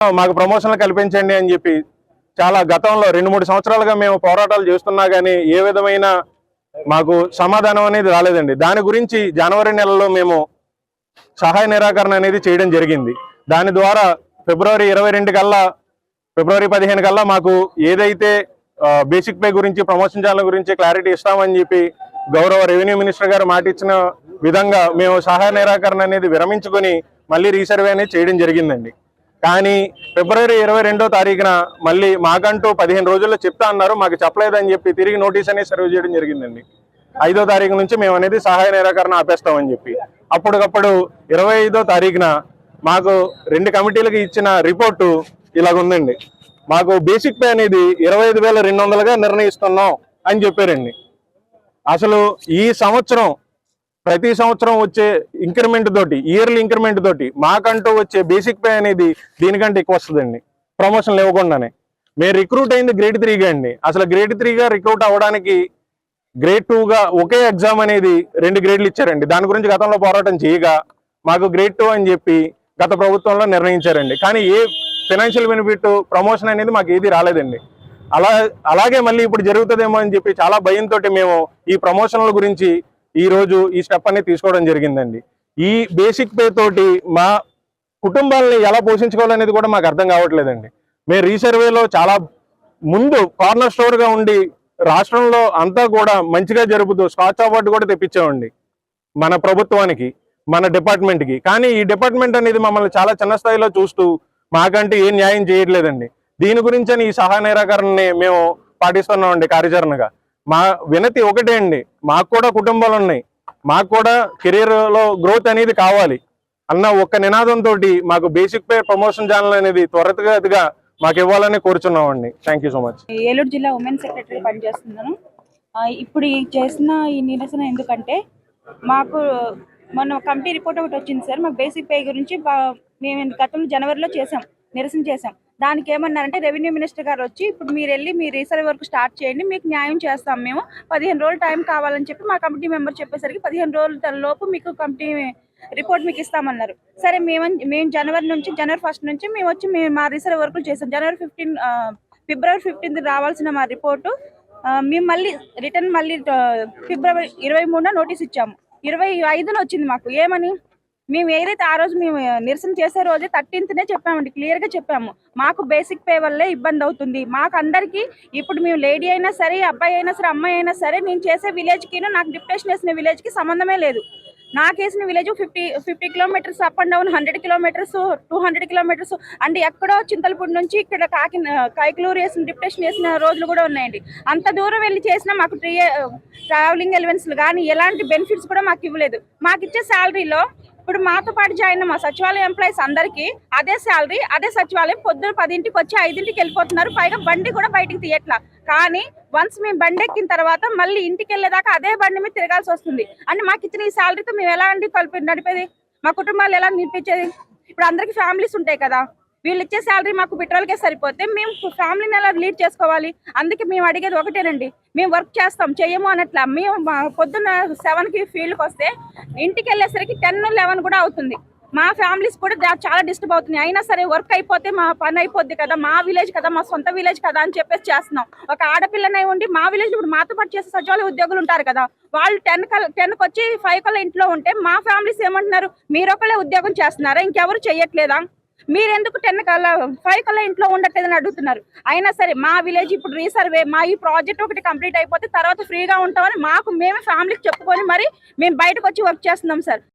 మాకు ప్రమోషన్లు కల్పించండి అని చెప్పి చాలా గతంలో 2-3 సంవత్సరాలుగా మేము పోరాటాలు చేస్తున్నా కానీ ఏ విధమైన మాకు సమాధానం అనేది రాలేదండి. దాని గురించి జనవరి నెలలో మేము సహాయ నిరాకరణ అనేది చేయడం జరిగింది. దాని ద్వారా ఫిబ్రవరి 22 కల్లా, ఫిబ్రవరి 15 కల్లా మాకు ఏదైతే బేసిక్ పే గురించి, ప్రమోషన్ ఛానల్ గురించి క్లారిటీ ఇస్తామని చెప్పి గౌరవ రెవెన్యూ మినిస్టర్ గారు మాట ఇచ్చిన విధంగా మేము సహాయ నిరాకరణ అనేది విరమించుకొని మళ్ళీ రీసర్వే అనేది చేయడం జరిగిందండి. కానీ ఫిబ్రవరి 22వ తారీఖున మళ్ళీ మాకంటూ 15 రోజుల్లో చెప్తా అన్నారు, మాకు చెప్పలేదని చెప్పి తిరిగి నోటీస్ అనేది సర్వ్ చేయడం జరిగిందండి. 5వ తారీఖు నుంచి మేము అనేది సహాయ నిరాకరణ ఆపేస్తామని చెప్పి అప్పటికప్పుడు 25వ తారీఖున మాకు 2 కమిటీలకు ఇచ్చిన రిపోర్టు ఇలాగుందండి. మాకు బేసిక్ పే అనేది 25,200గా నిర్ణయిస్తున్నాం అని చెప్పారండి. అసలు ఈ సంవత్సరం ప్రతి సంవత్సరం వచ్చే ఇంక్రిమెంట్ తోటి, ఇయర్లీ ఇంక్రిమెంట్ తోటి మాకంటూ వచ్చే బేసిక్ పే అనేది దీనికంటే ఎక్కువ వస్తుందండి. ప్రమోషన్లు ఇవ్వకుండానే మేము రిక్రూట్ అయింది గ్రేడ్ 3గా అండి. అసలు గ్రేడ్ 3గా రిక్రూట్ అవ్వడానికి గ్రేడ్ 2గా ఒకే ఎగ్జామ్ అనేది 2 గ్రేడ్లు ఇచ్చారండి. దాని గురించి గతంలో పోరాటం చేయగా మాకు గ్రేడ్ 2 అని చెప్పి గత ప్రభుత్వంలో నిర్ణయించారండి. కానీ ఏ ఫైనాన్షియల్ బెనిఫిట్, ప్రమోషన్ అనేది మాకు ఏది రాలేదండి. అలాగే మళ్ళీ ఇప్పుడు జరుగుతుందేమో అని చెప్పి చాలా భయంతో మేము ఈ ప్రమోషన్ల గురించి ఈ రోజు ఈ స్టెప్ అనేది తీసుకోవడం జరిగిందండి. ఈ బేసిక్ పే తోటి మా కుటుంబాలని ఎలా పోషించుకోవాలనేది కూడా మాకు అర్థం కావట్లేదండి. మేము రీసర్వేలో చాలా ముందు కార్నర్ స్టోర్గా ఉండి రాష్ట్రంలో అంతా కూడా మంచిగా జరుపుతూ స్కాచ్ అవార్డు కూడా తెప్పించామండి మన ప్రభుత్వానికి, మన డిపార్ట్మెంట్కి. కానీ ఈ డిపార్ట్మెంట్ అనేది మమ్మల్ని చాలా చిన్న స్థాయిలో చూస్తూ మాకంటే ఏం న్యాయం చేయట్లేదండి. దీని గురించి ఈ సహాయ నిరాకరణని మేము పాటిస్తున్నామండి కార్యాచరణగా. మా వినతి ఒకటే అండి, మాకు కూడా కుటుంబాలు ఉన్నాయి, మాకు కూడా కెరీర్లో గ్రోత్ అనేది కావాలి అన్న ఒక్క నినాదంతో మాకు బేసిక్ పే, ప్రమోషన్ ఛానల్ అనేది త్వరితగతిగా మాకు ఇవ్వాలని కోరుచున్నామండి. Thank you so much. Eluru జిల్లా ఉమెన్ సెక్రటరీ పనిచేస్తున్నాను. ఇప్పుడు చేసిన ఈ నిరసన ఎందుకంటే మాకు మొన్న కమిటీ రిపోర్ట్ ఒకటి వచ్చింది సార్. మాకు బేసిక్ పే గురించి మేము గతంలో జనవరిలో నిరసన చేసాం. దానికి ఏమన్నారంటే రెవెన్యూ మినిస్టర్ గారు వచ్చి ఇప్పుడు మీరు వెళ్ళి మీ రీసర్వే వర్క్ స్టార్ట్ చేయండి, మీకు న్యాయం చేస్తాం, మేము 15 రోజులు టైం కావాలని చెప్పి మా కమిటీ మెంబర్ చెప్పేసరికి 15 రోజుల లోపు మీకు కమిటీ రిపోర్ట్ మీకు ఇస్తామన్నారు. సరే మేము జనవరి 1 నుంచి మేము వచ్చి మా రీసర్వే వర్కులు చేసాం. ఫిబ్రవరి 15 రావాల్సిన మా రిపోర్టు మేము మళ్ళీ రిటర్న్ ఫిబ్రవరి 23న నోటీస్ ఇచ్చాము. 25న వచ్చింది మాకు. ఏమని మేము ఏదైతే ఆ రోజు మేము నిరసన చేసే రోజే 13నే చెప్పామండి, క్లియర్గా చెప్పాము. మాకు బేసిక్ పే వల్లే ఇబ్బంది అవుతుంది, మాకు అందరికీ. ఇప్పుడు మేము లేడీ అయినా సరే, అబ్బాయి అయినా సరే, అమ్మాయి అయినా సరే, నేను చేసే విలేజ్కి నాకు డిప్యుటేషన్ వేసిన విలేజ్కి సంబంధమే లేదు. నాకు వేసిన village 50 kilometres up and down, 100 kilometres, 200 kilometres and ఎక్కడో చింతలపూడి నుంచి ఇక్కడ కైకలూరు వేసిన డిప్యుటేషన్ వేసిన రోజులు కూడా ఉన్నాయండి. అంత దూరం వెళ్ళి చేసినా మాకు ట్రావెలింగ్ అలవెన్స్లు కానీ ఎలాంటి బెనిఫిట్స్ కూడా మాకు ఇవ్వలేదు. మాకు ఇచ్చే శాలరీలో ఇప్పుడు మాతో పాటు జాయిన్ అయిన మా సచివాలయం ఎంప్లాయీస్ అందరికీ అదే శాలరీ, అదే సచివాలయం. పొద్దున 10ంటికి వచ్చి 5ంటికి వెళ్ళిపోతున్నారు. పైగా బండి కూడా బయటికి తీయట్లా. కానీ వన్స్ మేము బండి ఎక్కిన తర్వాత మళ్ళీ ఇంటికి వెళ్ళేదాకా అదే బండి మీద తిరగాల్సి వస్తుంది. అంటే మాకు ఇచ్చిన ఈ శాలరీతో మేము ఎలా నడిపేది? మా కుటుంబాలు ఎలా నడిపించేది? ఇప్పుడు అందరికీ ఫ్యామిలీస్ ఉంటాయి కదా. వీళ్ళు ఇచ్చే శాలరీ మాకు పెట్రోల్కే సరిపోతే మేము ఫ్యామిలీని ఎలా లీడ్ చేసుకోవాలి? అందుకే మేము అడిగేది ఒకటేనండి, మేము వర్క్ చేస్తాం, చెయ్యము అనట్లా. మేము పొద్దున్న 7కి ఫీల్డ్కి వస్తే ఇంటికి వెళ్ళేసరికి 10-11 కూడా అవుతుంది. మా ఫ్యామిలీస్ కూడా చాలా డిస్టర్బ్ అవుతున్నాయి. అయినా సరే వర్క్ అయిపోతే మా పని అయిపోద్ది కదా, మా విలేజ్ కదా, మా సొంత విలేజ్ కదా అని చెప్పేసి చేస్తున్నాం. ఒక ఆడపిల్లనే ఉండి మా విలేజ్ ఇప్పుడు మాతో పాటు చేసే సచివాలయ ఉద్యోగులు ఉంటారు కదా, వాళ్ళు 10కి వచ్చి 5 కల్లా ఇంట్లో ఉంటే మా ఫ్యామిలీస్ ఏమంటున్నారు, మీరొకళ్ళే ఉద్యోగం చేస్తున్నారా, ఇంకెవరు చెయ్యట్లేదా, మీరెందుకు 5 కల్లా ఇంట్లో ఉండట్లేదని అడుగుతున్నారు. అయినా సరే మా విలేజ్ ఇప్పుడు రీసర్వే, మా ఈ ప్రాజెక్ట్ ఒకటి కంప్లీట్ అయిపోతే తర్వాత ఫ్రీగా ఉంటామని మేమే ఫ్యామిలీకి చెప్పుకొని మరి మేము బయటకు వచ్చి వర్క్ చేస్తున్నాం సార్.